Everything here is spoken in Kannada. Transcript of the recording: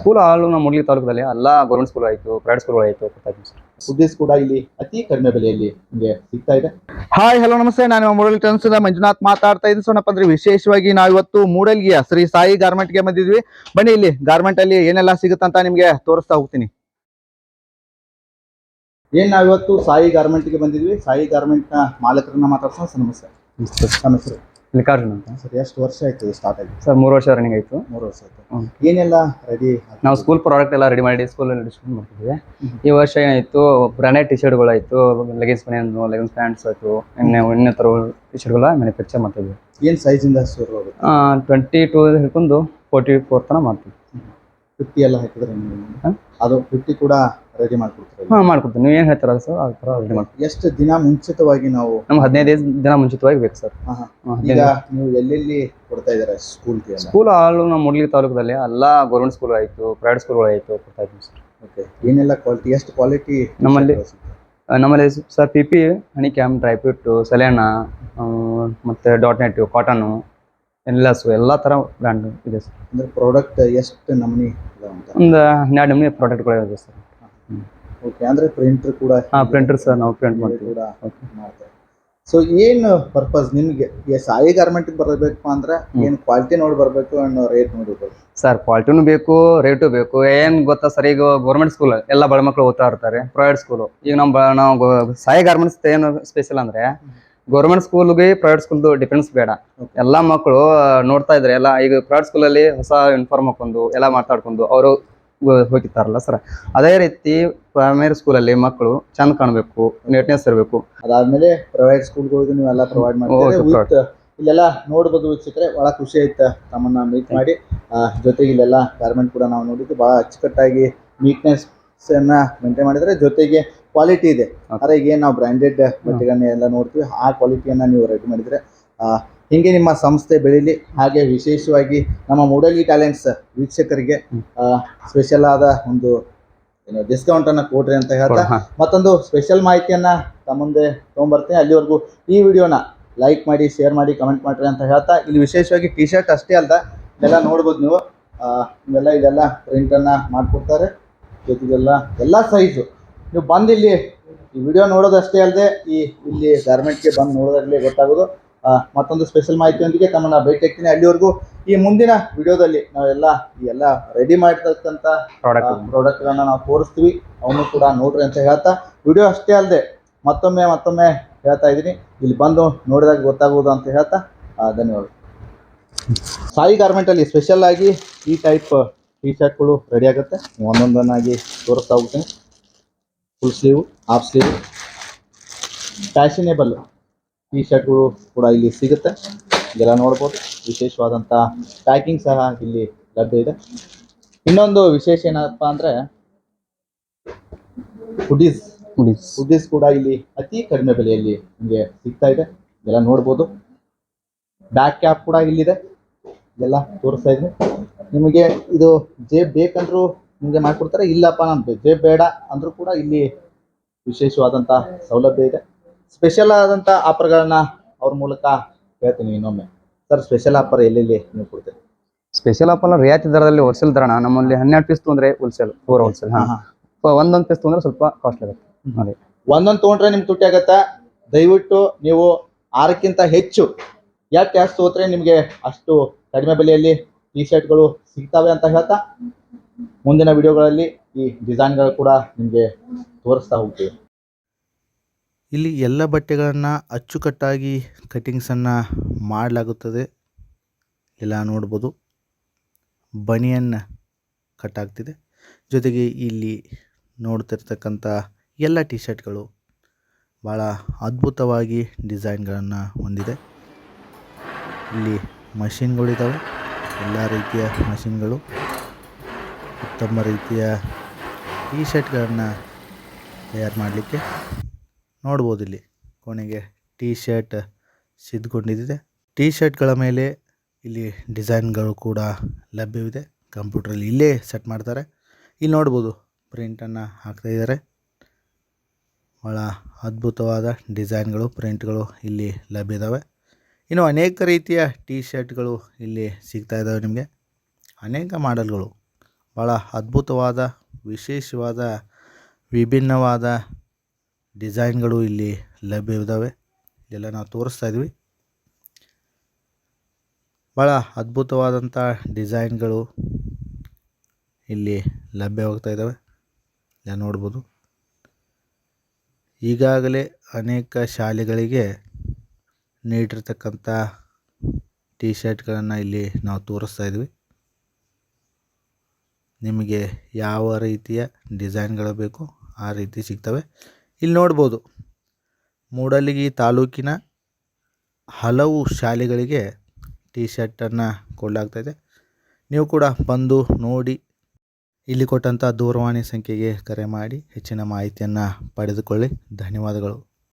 ಸ್ಕೂಲ್ ಆಳು ನಮ್ಮ ಮುಡ್ಲಿ ತಾಲೂಕದಲ್ಲಿ ಎಲ್ಲ ಗೌರ್ಮೆಂಟ್ ಸ್ಕೂಲ್ ಆಯಿತು, ಪ್ರೈವೇಟ್ ಸ್ಕೂಲ್ ಆಯಿತು ಸರ್. ಫುಡ್ಡೀಸ್ ಕೂಡ ಇಲ್ಲಿ ಅತಿ ಕಡಿಮೆ ಬೆಲೆಯಲ್ಲಿ ನಿಮಗೆ ಸಿಗ್ತಾ ಇದೆ. ಹಾಯ್ ಹಲೋ ನಮಸ್ತೆ, ನಾನು ಮೂಡಲ್ ಟನ್ಸ್ನ ಮಂಜುನಾಥ್ ಮಾತಾಡ್ತಾ ಇದ್ದೀನಿ. ಸೊನ್ನಪ್ಪ ಅಂದ್ರೆ ವಿಶೇಷವಾಗಿ ನಾವಿವತ್ತು ಮೂಡಲ್ಗಿಯ ಶ್ರೀ ಸಾಯಿ ಗಾರ್ಮೆಂಟ್ಗೆ ಬಂದಿದ್ವಿ. ಬನ್ನಿ, ಇಲ್ಲಿ ಗಾರ್ಮೆಂಟ್ ಅಲ್ಲಿ ಏನೆಲ್ಲ ಸಿಗುತ್ತಂತ ನಿಮ್ಗೆ ತೋರಿಸ್ತಾ ಹೋಗ್ತೀನಿ. ನಾವಿವತ್ತು ಸಾಯಿ ಗಾರ್ಮೆಂಟ್ಗೆ ಬಂದಿದ್ವಿ. ಸಾಯಿ ಗಾರ್ಮೆಂಟ್ ನ ಮಾಲಕರನ್ನ ಮಾತಾಡ್ಸೋಣ. ಸರ್ ನಮಸ್ತೆ. ನಮ್ಮ ಹೆಸರು ಮಲ್ಲಿಕಾರ್ಜುನ್ ಅಂತ ಸರ್. ಎಷ್ಟು ವರ್ಷ ಆಯ್ತು ಸ್ಟಾರ್ಟ್ ಆಗಿ? ಸರ್ 3 ವರ್ಷ ರನ್ನಿಂಗ್ ಆಯಿತು. 3 ವರ್ಷ ಆಯ್ತು. ಏನೆಲ್ಲ ರೆಡಿ? ನಾವು ಸ್ಕೂಲ್ ಪ್ರಾಡಕ್ಟ್ ಎಲ್ಲ ರೆಡಿ ಮಾಡಿ ಸ್ಕೂಲಲ್ಲಿ ಡಿಸ್ಟ್ರಿಬ್ಯೂಟ್ ಮಾಡ್ತಿದ್ವಿ. ಈ ವರ್ಷ ಏನಾಯಿತು, ಬ್ರಾಂಡೆಡ್ ಟಿ ಶರ್ಟ್ಗಳಾಯಿತು, ಲೆಗಿನ್ಸ್ ಬನಿಯನ್ಸು, ಲೆಗಿನ್ಸ್ ಪ್ಯಾಂಟ್ಸ್ ಆಯಿತು, ಇನ್ನಿತರ ಟಿ ಶರ್ಟ್ಗಳ ಮ್ಯಾನುಫ್ಯಾಕ್ಚರ್ ಮಾಡ್ತಿದ್ವಿ. ಏನು ಸೈಜಿಂದ ಶುರು ಆಗುತ್ತೆ? 22 ಹಿಡ್ಕೊಂಡು 44 ತನಕ ಮಾಡ್ತೀವಿ. 50 ಎಲ್ಲ ಹಾಕಿದ್ರೆ ಅದು 50 ಕೂಡ ರೆಡಿ ಮಾಡ್ಕೊಡ್ತೀವಿ? ಮಾಡ್ಕೊಡ್ತೀವಿ. ನೀವು ಏನು ಹೇಳ್ತೀರಾ ಸರ್, ಆ ಥರ ರೆಡಿ ಮಾಡ್ತೀವಿ. ಎಷ್ಟು ದಿನ ಮುಂಚಿತವಾಗಿ ನಾವು? ನಮ್ಗೆ 15 ದಿನ ಮುಂಚಿತವಾಗಿ ಬೇಕು ಸರ್. ಈಗ ನೀವು ಎಲ್ಲೆಲ್ಲಿ ಕೊಡ್ತಾ ಇದ್ದೀರಾ ಸ್ಕೂಲ್ಗೆ? ಸ್ಕೂಲ್ ಆಳು ನಮ್ಮ ಮುಡ್ಲಿ ತಾಲೂಕದಲ್ಲಿ ಎಲ್ಲ ಗೌರ್ಮೆಂಟ್ ಸ್ಕೂಲ್ ಆಯಿತು, ಪ್ರೈವೇಟ್ ಸ್ಕೂಲ್ಗಳು ಆಯಿತು ಕೊಡ್ತಾ ಇದ್ದೀವಿ ಸರ್. ಓಕೆ. ಏನೆಲ್ಲ ಕ್ವಾಲಿಟಿ, ಎಷ್ಟು ಕ್ವಾಲಿಟಿ ನಮ್ಮಲ್ಲಿ ಸರ್? PP, ಹನಿ ಕ್ಯಾಮ್, ಡ್ರೈ ಫ್ರೂಟ್, ಸೆಲೆನ, ಮತ್ತು ಡಾಟ್ ನೆಟ್, ಕಾಟನು, ಎಲ್ಲಸು ಎಲ್ಲ ಥರ ಬ್ರ್ಯಾಂಡ್ ಇದೆ ಸರ್. ಅಂದರೆ ಪ್ರಾಡಕ್ಟ್ ಎಷ್ಟು ನಮೂನಿ ಇದೆ ಅಂತ? ಒಂದು 12 ನಮೂನಿ ಪ್ರಾಡಕ್ಟ್ಗಳು ಇದೆ ಸರ್. ಓಕೆ. ಅಂದರೆ ಪ್ರಿಂಟರ್ ಕೂಡ? ಪ್ರಿಂಟರ್ ಸರ್, ನಾವು ಪ್ರಿಂಟ್ ಮಾಡ್ತೀವಿ ಕೂಡ ಮಾಡ್ತಾರೆ. ಸೊ ಏನು ಪರ್ಪಸ್ ನಿಮಗೆ ಸಾಯಿ ಗಾರ್ಮೆಂಟ್ಗೆ ಬರಬೇಕು ಅಂದ್ರೆ ಏನು ಕ್ವಾಲಿಟಿ ನೋಡಿ ಬರಬೇಕು ಅನ್ನೋ ರೇಟ್ ನೋಡಬೇಕು ಸರ್? ಕ್ವಾಲಿಟಿನೂ ಬೇಕು, ರೇಟು ಬೇಕು. ಏನು ಗೊತ್ತಾ ಸರ್, ಈಗ ಗೌರ್ಮೆಂಟ್ ಸ್ಕೂಲ್ ಎಲ್ಲ ಬಡ ಮಕ್ಕಳು ಓದ್ತಾ ಇರ್ತಾರೆ. ಪ್ರೈವೇಟ್ ಸ್ಕೂಲು ಈಗ ನಾವು ಸಾಯಿ ಗಾರ್ಮೆಂಟ್ಸ್ ಏನು ಸ್ಪೆಷಲ್ ಅಂದರೆ, ಗೌರ್ಮೆಂಟ್ ಸ್ಕೂಲ್ಗೆ ಪ್ರೈವೇಟ್ ಸ್ಕೂಲ್ದು ಡಿಫ್ರೆನ್ಸ್ ಬೇಡ. ಎಲ್ಲ ಮಕ್ಕಳು ನೋಡ್ತಾ ಇದ್ದಾರೆ. ಎಲ್ಲ ಈಗ ಪ್ರೈವೇಟ್ ಸ್ಕೂಲಲ್ಲಿ ಹೊಸ ಯೂನಿಫಾರ್ಮ್ ಹಾಕೊಂಡು ಎಲ್ಲ ಮಾತಾಡ್ಕೊಂಡು ಅವರು ಹೋಗಿರ್ತಾರಲ್ಲ ಸರ್. ಅದೇ ರೀತಿ ಪ್ರೈಮರಿ ಸ್ಕೂಲಲ್ಲಿ ಮಕ್ಕಳು ಚಂದ ಕಾಣಬೇಕು, ನೀಟ್ನೆಸ್ ಇರಬೇಕು. ಅದಾದ್ಮೇಲೆ ಪ್ರೈವೇಟ್ ಸ್ಕೂಲ್ಗಳಿಗೆ ನೀವೆಲ್ಲ ಪ್ರೊವೈಡ್ ಮಾಡ್ತೀವಿ. ಇಲ್ಲೆಲ್ಲ ನೋಡ್ಬೋದು ವೀಕ್ಷಕರೇ, ಭಾಳ ಖುಷಿ ಆಯ್ತು ತಮ್ಮನ್ನ ಮೀಟ್ ಮಾಡಿ. ಜೊತೆಗೆ ಇಲ್ಲೆಲ್ಲ ಗಾರ್ಮೆಂಟ್ ಕೂಡ ನಾವು ನೋಡಿದ್ದು ಭಾಳ ಅಚ್ಚುಕಟ್ಟಾಗಿ ನೀಟ್ನೆಸ್ ಅನ್ನ ಮೇಂಟೈನ್ ಮಾಡಿದರೆ, ಜೊತೆಗೆ ಕ್ವಾಲಿಟಿ ಇದೆ. ಆದರೆ ಈಗ ಏನು ನಾವು ಬ್ರ್ಯಾಂಡೆಡ್ ಬಟ್ಟೆಗಳನ್ನ ಎಲ್ಲ ನೋಡ್ತೀವಿ, ಆ ಕ್ವಾಲಿಟಿಯನ್ನು ನೀವು ರೆಡಿ ಮಾಡಿದರೆ ಹೀಗೆ ನಿಮ್ಮ ಸಂಸ್ಥೆ ಬೆಳೀಲಿ. ಹಾಗೆ ವಿಶೇಷವಾಗಿ ನಮ್ಮ ಮೂಡಲ್ಗಿ ಟ್ಯಾಲೆಂಟ್ಸ್ ವೀಕ್ಷಕರಿಗೆ ಸ್ಪೆಷಲ್ ಆದ ಒಂದು ಡಿಸ್ಕೌಂಟನ್ನು ಕೊಡ್ರಿ ಅಂತ ಹೇಳ್ತಾ, ಮತ್ತೊಂದು ಸ್ಪೆಷಲ್ ಮಾಹಿತಿಯನ್ನು ತಮ್ಮ ಮುಂದೆ ತೊಗೊಂಬರ್ತೀನಿ. ಅಲ್ಲಿವರೆಗೂ ಈ ವಿಡಿಯೋನ ಲೈಕ್ ಮಾಡಿ, ಶೇರ್ ಮಾಡಿ, ಕಮೆಂಟ್ ಮಾಡಿರಿ ಅಂತ ಹೇಳ್ತಾ, ಇಲ್ಲಿ ವಿಶೇಷವಾಗಿ ಟಿ ಶರ್ಟ್ ಅಷ್ಟೇ ಅಲ್ಲ, ಇದೆಲ್ಲ ನೋಡ್ಬೋದು ನೀವು. ಇದೆಲ್ಲ ಪ್ರಿಂಟನ್ನು ಮಾಡಿಕೊಡ್ತಾರೆ. ಜೊತೆಗೆಲ್ಲ ಎಲ್ಲ ಸೈಜು ನೀವು ಬಂದು ಇಲ್ಲಿ ಈ ವಿಡಿಯೋ ನೋಡೋದಷ್ಟೇ ಅಲ್ಲದೆ ಇಲ್ಲಿ ಗಾರ್ಮೆಂಟ್ಗೆ ಬಂದು ನೋಡೋದಾಗಲೇ ಗೊತ್ತಾಗೋದು. ಮತ್ತೊಂದು ಸ್ಪೆಷಲ್ ಮಾಹಿತಿಯೊಂದಿಗೆ ತಮ್ಮನ್ನು ಭೇಟಿ ಆಗ್ತೀನಿ. ಅಲ್ಲಿವರೆಗೂ ಈ ಮುಂದಿನ ವಿಡಿಯೋದಲ್ಲಿ ನಾವೆಲ್ಲ ರೆಡಿ ಮಾಡಿರ್ತಕ್ಕಂಥ ಪ್ರಾಡಕ್ಟ್ಗಳನ್ನ ನಾವು ತೋರಿಸ್ತೀವಿ, ಅವನು ಕೂಡ ನೋಡ್ರಿ ಅಂತ ಹೇಳ್ತಾ, ವಿಡಿಯೋ ಅಷ್ಟೇ ಅಲ್ಲದೆ ಮತ್ತೊಮ್ಮೆ ಹೇಳ್ತಾ ಇದ್ದೀನಿ, ಇಲ್ಲಿ ಬಂದು ನೋಡಿದಾಗ ಗೊತ್ತಾಗೋದು ಅಂತ ಹೇಳ್ತಾ ಧನ್ಯವಾದ. ಸಾಯಿ ಗಾರ್ಮೆಂಟಲ್ಲಿ ಸ್ಪೆಷಲ್ ಆಗಿ ಈ ಟೈಪ್ ಟಿ ಶರ್ಟ್ಗಳು ರೆಡಿ ಆಗುತ್ತೆ. ಒಂದೊಂದನ್ನಾಗಿ ತೋರಿಸ್ತಾ ಹೋಗ್ತೀನಿ. Full sleeve, half sleeve, fashionable ಟಿ ಶರ್ಟ್ಗಳು ಕೂಡ ಇಲ್ಲಿ ಸಿಗುತ್ತೆ. ಇದೆಲ್ಲ ನೋಡ್ಬೋದು. ವಿಶೇಷವಾದಂಥ ಪ್ಯಾಕಿಂಗ್ ಸಹ ಇಲ್ಲಿ ಲಭ್ಯ ಇದೆ. ಇನ್ನೊಂದು ವಿಶೇಷ ಏನಪ್ಪ ಅಂದರೆ ಹುಡೀಸ್ ಕೂಡ ಇಲ್ಲಿ ಅತಿ ಕಡಿಮೆ ಬೆಲೆಯಲ್ಲಿ ನಿಮಗೆ ಸಿಗ್ತಾ ಇದೆ. ಇದೆಲ್ಲ ನೋಡ್ಬೋದು. ಬ್ಯಾಕ್ ಕ್ಯಾಪ್ ಕೂಡ ಇಲ್ಲಿದೆ. ಇದೆಲ್ಲ ತೋರಿಸ್ತಾ ಇದ್ದೀನಿ ನಿಮಗೆ. ಇದು ಜೇಬ್ ಬೇಕಂದ್ರೂ ನಿಮಗೆ ಮಾಡಿಕೊಡ್ತಾರೆ. ಇಲ್ಲಪ್ಪ ನಾನು ಜೇಬ್ ಬೇಡ ಅಂದರೂ ಕೂಡ ಇಲ್ಲಿ ವಿಶೇಷವಾದಂಥ ಸೌಲಭ್ಯ ಇದೆ. ಸ್ಪೆಷಲ್ ಆದಂಥ ಆಫರ್ಗಳನ್ನ ಅವ್ರ ಮೂಲಕ ಹೇಳ್ತೀನಿ ಇನ್ನೊಮ್ಮೆ. ಸರ್, ಸ್ಪೆಷಲ್ ಆಫರ್ ಎಲ್ಲೆಲ್ಲಿ ನೀವು ಕೊಡ್ತೀರಿ? ಸ್ಪೆಷಲ್ ಆಫರ್ ರಿಯಾಯಿತಿ ದರದಲ್ಲಿ ಹೋಲ್ಸೇಲ್ ದರ ನಮ್ಮಲ್ಲಿ 12 ಪೀಸ್ ತೊಗೊಂಡ್ರೆ ಹೋಲ್ಸೇಲ್, 4 ಹೋಲ್ಸೇಲ್. ಒಂದೊಂದು ಪೀಸ್ ತೊಗೊಂಡ್ರೆ ಸ್ವಲ್ಪ ಕಾಸ್ಟ್ಲಿ ಆಗುತ್ತೆ. ಅದೇ ಒಂದೊಂದು ತೊಗೊಂಡ್ರೆ ನಿಮ್ಗೆ ತುಟ್ಟಿ ಆಗುತ್ತೆ. ದಯವಿಟ್ಟು ನೀವು 6ಕ್ಕಿಂತ ಹೆಚ್ಚು ಎಷ್ಟು ತೊಗೋತಾರೆ ನಿಮಗೆ ಅಷ್ಟು ಕಡಿಮೆ ಬೆಲೆಯಲ್ಲಿ ಟಿ ಶರ್ಟ್ಗಳು ಸಿಗ್ತವೆ ಅಂತ ಹೇಳ್ತಾ, ಮುಂದಿನ ವಿಡಿಯೋಗಳಲ್ಲಿ ಈ ಡಿಸೈನ್ಗಳು ಕೂಡ ನಿಮಗೆ ತೋರಿಸ್ತಾ ಹೋಗ್ತೀವಿ. ಇಲ್ಲಿ ಎಲ್ಲ ಬಟ್ಟೆಗಳನ್ನು ಅಚ್ಚುಕಟ್ಟಾಗಿ ಕಟಿಂಗ್ಸನ್ನು ಮಾಡಲಾಗುತ್ತದೆ. ಎಲ್ಲ ನೋಡ್ಬೋದು. ಬನಿಯನ್ ಕಟ್ ಆಗ್ತಿದೆ. ಜೊತೆಗೆ ಇಲ್ಲಿ ನೋಡ್ತಿರ್ತಕ್ಕಂಥ ಎಲ್ಲ ಟಿ ಶರ್ಟ್ಗಳು ಭಾಳ ಅದ್ಭುತವಾಗಿ ಡಿಸೈನ್ಗಳನ್ನು ಹೊಂದಿದೆ. ಇಲ್ಲಿ ಮಷಿನ್ಗಳಿದ್ದಾವೆ. ಎಲ್ಲ ರೀತಿಯ ಮಷಿನ್ಗಳು ಉತ್ತಮ ರೀತಿಯ ಟಿ ಶರ್ಟ್ಗಳನ್ನು ತಯಾರು ಮಾಡಲಿಕ್ಕೆ ನೋಡ್ಬೋದು. ಇಲ್ಲಿ ಕೊನೆಗೆ ಟಿ ಶರ್ಟ್ ಸಿದ್ಧಗೊಂಡಿದೆ. ಟಿ ಶರ್ಟ್ಗಳ ಮೇಲೆ ಇಲ್ಲಿ ಡಿಸೈನ್ಗಳು ಕೂಡ ಲಭ್ಯವಿದೆ. ಕಂಪ್ಯೂಟ್ರಲ್ಲಿ ಇಲ್ಲೇ ಸೆಟ್ ಮಾಡ್ತಾರೆ. ಇಲ್ಲಿ ನೋಡ್ಬೋದು, ಪ್ರಿಂಟನ್ನು ಹಾಕ್ತಾಯಿದ್ದಾರೆ. ಭಾಳ ಅದ್ಭುತವಾದ ಡಿಸೈನ್ಗಳು, ಪ್ರಿಂಟ್ಗಳು ಇಲ್ಲಿ ಲಭ್ಯ ಇದ್ದಾವೆ. ಇನ್ನು ಅನೇಕ ರೀತಿಯ ಟಿ ಶರ್ಟ್ಗಳು ಇಲ್ಲಿ ಸಿಗ್ತಾ ಇದ್ದಾವೆ ನಿಮಗೆ. ಅನೇಕ ಮಾಡೆಲ್ಗಳು, ಭಾಳ ಅದ್ಭುತವಾದ ವಿಶೇಷವಾದ ವಿಭಿನ್ನವಾದ ಡಿಸೈನ್ಗಳು ಇಲ್ಲಿ ಲಭ್ಯವಿದ್ದಾವೆ. ಎಲ್ಲ ನಾವು ತೋರಿಸ್ತಾ ಇದ್ವಿ. ಭಾಳ ಅದ್ಭುತವಾದಂಥ ಡಿಸೈನ್ಗಳು ಇಲ್ಲಿ ಲಭ್ಯವಾಗ್ತಾ ಇದ್ದಾವೆ. ಎಲ್ಲ ನೋಡ್ಬೋದು. ಈಗಾಗಲೇ ಅನೇಕ ಶಾಲೆಗಳಿಗೆ ನೀಡಿರ್ತಕ್ಕಂಥ ಟಿ ಶರ್ಟ್ಗಳನ್ನು ಇಲ್ಲಿ ನಾವು ತೋರಿಸ್ತಾ ಇದ್ವಿ. ನಿಮಗೆ ಯಾವ ರೀತಿಯ ಡಿಸೈನ್ಗಳು ಬೇಕು ಆ ರೀತಿ ಸಿಗ್ತವೆ. ಇಲ್ಲಿ ನೋಡ್ಬೋದು, ಮೂಡಲಗಿ ತಾಲೂಕಿನ ಹಲವು ಶಾಲೆಗಳಿಗೆ ಟಿ ಶರ್ಟನ್ನು ಕೊಡಲಾಗ್ತಾಯಿದೆ. ನೀವು ಕೂಡ ಬಂದು ನೋಡಿ, ಇಲ್ಲಿ ಕೊಟ್ಟಂಥ ದೂರವಾಣಿ ಸಂಖ್ಯೆಗೆ ಕರೆ ಮಾಡಿ ಹೆಚ್ಚಿನ ಮಾಹಿತಿಯನ್ನು ಪಡೆದುಕೊಳ್ಳಿ. ಧನ್ಯವಾದಗಳು.